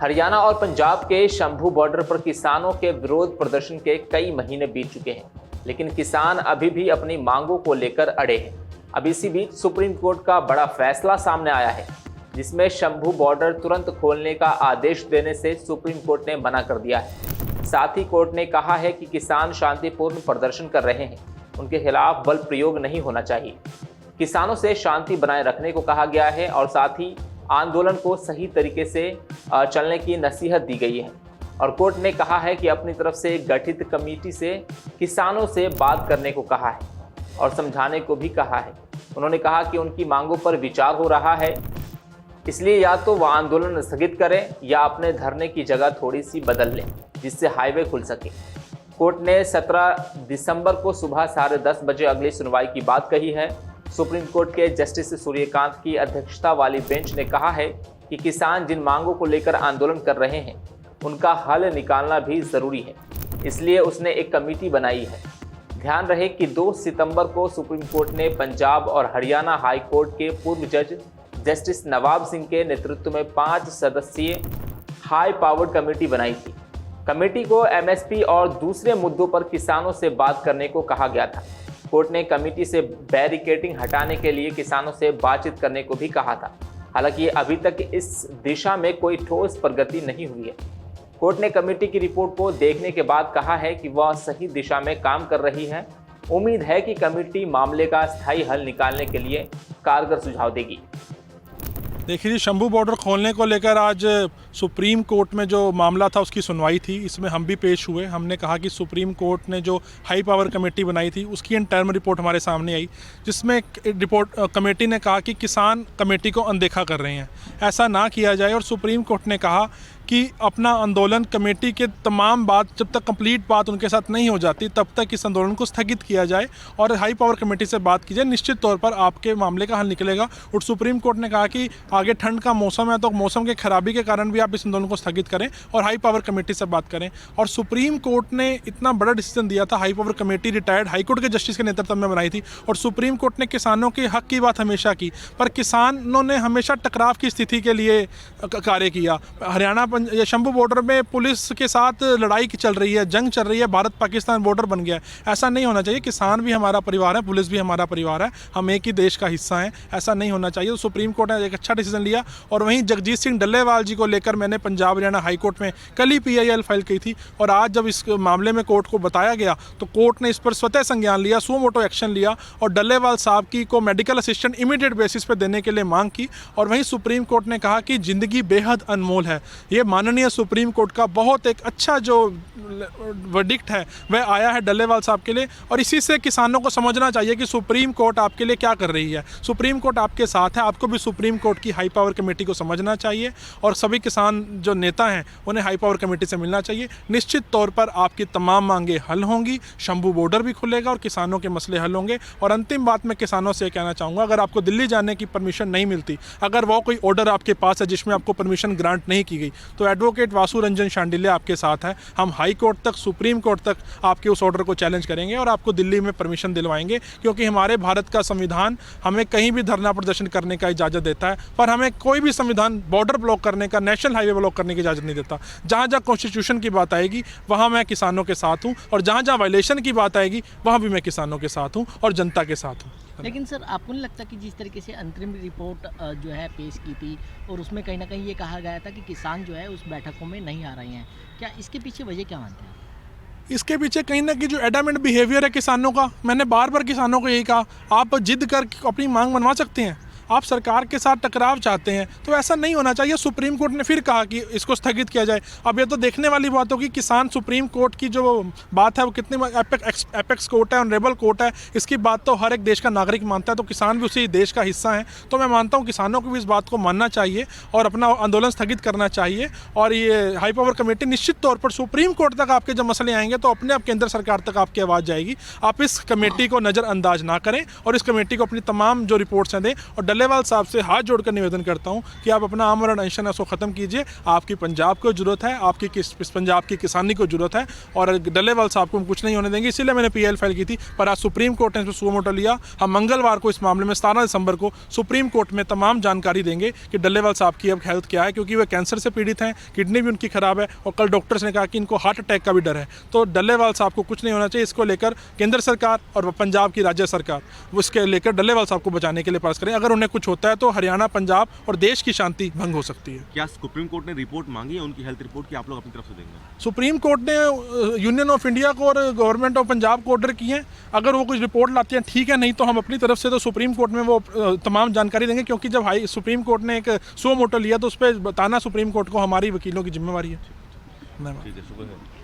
हरियाणा और पंजाब के शंभू बॉर्डर पर किसानों के विरोध प्रदर्शन के कई महीने बीत चुके हैं, लेकिन किसान अभी भी अपनी मांगों को लेकर अड़े हैं। अब इसी बीच सुप्रीम कोर्ट का बड़ा फैसला सामने आया है, जिसमें शंभू बॉर्डर तुरंत खोलने का आदेश देने से सुप्रीम कोर्ट ने मना कर दिया है। साथ ही कोर्ट ने कहा है कि किसान शांतिपूर्ण प्रदर्शन कर रहे हैं, उनके खिलाफ बल प्रयोग नहीं होना चाहिए। किसानों से शांति बनाए रखने को कहा गया है और साथ ही आंदोलन को सही तरीके से चलने की नसीहत दी गई है। और कोर्ट ने कहा है कि अपनी तरफ से गठित कमेटी से किसानों से बात करने को कहा है और समझाने को भी कहा है। उन्होंने कहा कि उनकी मांगों पर विचार हो रहा है, इसलिए या तो वह आंदोलन स्थगित करें या अपने धरने की जगह थोड़ी सी बदल लें, जिससे हाईवे खुल सके। कोर्ट ने 17 दिसंबर को सुबह 10:30 बजे अगली सुनवाई की बात कही है। सुप्रीम कोर्ट के जस्टिस सूर्यकांत की अध्यक्षता वाली बेंच ने कहा है कि किसान जिन मांगों को लेकर आंदोलन कर रहे हैं, उनका हल निकालना भी जरूरी है, इसलिए उसने एक कमेटी बनाई है। ध्यान रहे कि 2 सितंबर को सुप्रीम कोर्ट ने पंजाब और हरियाणा हाई कोर्ट के पूर्व जज जस्टिस नवाब सिंह के नेतृत्व में 5 सदस्यीय हाई पावर्ड कमेटी बनाई थी। कमेटी को एमएसपी और दूसरे मुद्दों पर किसानों से बात करने को कहा गया था। कोर्ट ने कमेटी से बैरिकेडिंग हटाने के लिए किसानों से बातचीत करने को भी कहा था। हालांकि अभी तक इस दिशा में कोई ठोस प्रगति नहीं हुई है। कोर्ट ने कमेटी की रिपोर्ट को देखने के बाद कहा है कि वह सही दिशा में काम कर रही है। उम्मीद है कि कमेटी मामले का स्थायी हल निकालने के लिए कारगर सुझाव देगी। देखिए जी, शंभू बॉर्डर खोलने को लेकर आज सुप्रीम कोर्ट में जो मामला था उसकी सुनवाई थी। इसमें हम भी पेश हुए। हमने कहा कि सुप्रीम कोर्ट ने जो हाई पावर कमेटी बनाई थी उसकी इंटर्म रिपोर्ट हमारे सामने आई, जिसमें रिपोर्ट कमेटी ने कहा कि किसान कमेटी को अनदेखा कर रहे हैं, ऐसा ना किया जाए। और सुप्रीम कोर्ट ने कहा कि अपना आंदोलन कमेटी के तमाम बात जब तक कंप्लीट बात उनके साथ नहीं हो जाती तब तक इस आंदोलन को स्थगित किया जाए और हाई पावर कमेटी से बात की जाए। निश्चित तौर पर आपके मामले का हल निकलेगा। और सुप्रीम कोर्ट ने कहा कि आगे ठंड का मौसम है तो मौसम के खराबी के कारण भी आप इस आंदोलन को स्थगित करें और हाई पावर कमेटी से बात करें। और सुप्रीम कोर्ट ने इतना बड़ा डिसीजन दिया था। High power committee retired high court के जस्टिस के नेतृत्व में बनाई थी और सुप्रीम कोर्ट ने किसानों के हक की बात हमेशा की, पर किसानों ने हमेशा टकराव की स्थिति के लिए कार्य किया। हरियाणा शंभू बॉर्डर में पुलिस के साथ लड़ाई चल रही है, जंग चल रही है, भारत पाकिस्तान बॉर्डर बन गया है। ऐसा नहीं होना चाहिए। किसान भी हमारा परिवार है, पुलिस भी हमारा परिवार है, हम एक ही देश का हिस्सा हैं। ऐसा नहीं होना चाहिए। तो सुप्रीम कोर्ट ने एक अच्छा डिसीजन लिया। और वहीं जगजीत सिंह डल्लेवाल जी को लेकर मैंने पंजाब हरियाणा हाई कोर्ट में कल ही PIL फाइल की थी और आज जब इस मामले में कोर्ट को बताया गया तो कोर्ट ने इस पर स्वतः संज्ञान लिया, सो मोटो एक्शन लिया और डल्लेवाल साहब की को मेडिकल असिस्टेंट इमीडिएट बेसिस पर देने के लिए मांग की। और वहीं सुप्रीम कोर्ट ने कहा कि ज़िंदगी बेहद अनमोल है। ये माननीय सुप्रीम कोर्ट का बहुत एक अच्छा जो वर्डिक्ट है वह आया है डल्लेवाल साहब के लिए। और इसी से किसानों को समझना चाहिए कि सुप्रीम कोर्ट आपके लिए क्या कर रही है। सुप्रीम कोर्ट आपके साथ है। आपको भी सुप्रीम कोर्ट की हाई पावर कमेटी को समझना चाहिए और सभी किसान जो नेता हैं उन्हें हाई पावर कमेटी से मिलना चाहिए। निश्चित तौर पर आपकी तमाम मांगे हल होंगी, शंभू बॉर्डर भी खुलेगा और किसानों के मसले हल होंगे। और अंतिम बात मैं किसानों से कहना चाहूँगा, अगर आपको दिल्ली जाने की परमिशन नहीं मिलती, अगर वो कोई ऑर्डर आपके पास है जिसमें आपको परमिशन ग्रांट नहीं की गई, तो एडवोकेट वासु रंजन शांडिल्य आपके साथ है। हम हाई कोर्ट तक, सुप्रीम कोर्ट तक आपके उस ऑर्डर को चैलेंज करेंगे और आपको दिल्ली में परमिशन दिलवाएंगे, क्योंकि हमारे भारत का संविधान हमें कहीं भी धरना प्रदर्शन करने का इजाज़त देता है, पर हमें कोई भी संविधान बॉर्डर ब्लॉक करने का, नेशनल हाईवे ब्लॉक करने की इजाज़त नहीं देता। जहाँ जहाँ कॉन्स्टिट्यूशन की बात आएगी वहाँ मैं किसानों के साथ हूँ और जहाँ जहाँ वायलेशन की बात आएगी वहाँ भी मैं किसानों के साथ हूँ और जनता के साथ हूँ। लेकिन सर, आपको नहीं लगता कि जिस तरीके से अंतरिम रिपोर्ट जो है पेश की थी और उसमें कहीं ना कहीं ये कहा गया था कि किसान जो है उस बैठकों में नहीं आ रहे हैं, क्या इसके पीछे वजह क्या मानते हैं? इसके पीछे कहीं ना कहीं जो एडामेंट बिहेवियर है किसानों का, मैंने बार बार किसानों को यही कहा, आप जिद कर अपनी मांग मनवा सकते हैं, आप सरकार के साथ टकराव चाहते हैं तो ऐसा नहीं होना चाहिए। सुप्रीम कोर्ट ने फिर कहा कि इसको स्थगित किया जाए। अब ये तो देखने वाली बात होगी किसान सुप्रीम कोर्ट की जो बात है वो कितनी एपेक्स कोर्ट है, ऑनरेबल कोर्ट है, इसकी बात तो हर एक देश का नागरिक मानता है, तो किसान भी उसी देश का हिस्सा है। तो मैं मानता हूँ किसानों को भी इस बात को मानना चाहिए और अपना आंदोलन स्थगित करना चाहिए। और ये हाई पावर कमेटी निश्चित तौर पर सुप्रीम कोर्ट तक आपके जब मसले आएंगे तो अपने आप केंद्र सरकार तक आपकी आवाज़ जाएगी। आप इस कमेटी को नज़रअंदाज ना करें और इस कमेटी को अपनी तमाम जो रिपोर्ट्स हैं दें। और डल्लेवाल साहब से हाथ जोड़कर निवेदन करता हूँ कि आप अपना आमरण अनशन है उसको ख़त्म कीजिए। आपकी पंजाब को ज़रूरत है, आपकी पंजाब की किसानी को ज़रूरत है और डल्लेवाल साहब को हम कुछ नहीं होने देंगे। इसीलिए मैंने PL फाइल की थी, पर आज सुप्रीम कोर्ट ने इस पर सुओ मोटो लिया। हम मंगलवार को इस मामले में 17 दिसंबर को सुप्रीम कोर्ट में तमाम जानकारी देंगे कि डल्लेवाल साहब की अब हेल्थ क्या है, क्योंकि वे कैंसर से पीड़ित हैं, किडनी भी उनकी ख़राब है और कल डॉक्टर्स ने कहा कि इनको हार्ट अटैक का भी डर है। तो डल्लेवाल साहब को कुछ नहीं होना चाहिए। इसको लेकर केंद्र सरकार और पंजाब की राज्य सरकार वो इसके लेकर डल्लेवाल साहब को बचाने के लिए प्रयास करें। अगर उन्हें कुछ होता है तो हरियाणा, पंजाब और देश की शांति भंग हो सकती है। क्या सुप्रीम कोर्ट ने रिपोर्ट मांगी है उनकी हेल्थ रिपोर्ट की, आप लोग अपनी तरफ से देंगे? सुप्रीम कोर्ट ने यूनियन ऑफ इंडिया को और गवर्नमेंट ऑफ पंजाब को ऑर्डर किए हैं। अगर वो कुछ रिपोर्ट लाती हैं ठीक है, नहीं तो हम अपनी तरफ से तो सुप्रीम कोर्ट में वो तमाम जानकारी देंगे, क्योंकि जब सुप्रीम कोर्ट ने एक सुओ मोटो लिया तो उस पर बताना सुप्रीम कोर्ट को हमारी वकीलों की जिम्मेवारी है। ठीक है, शुक्रिया।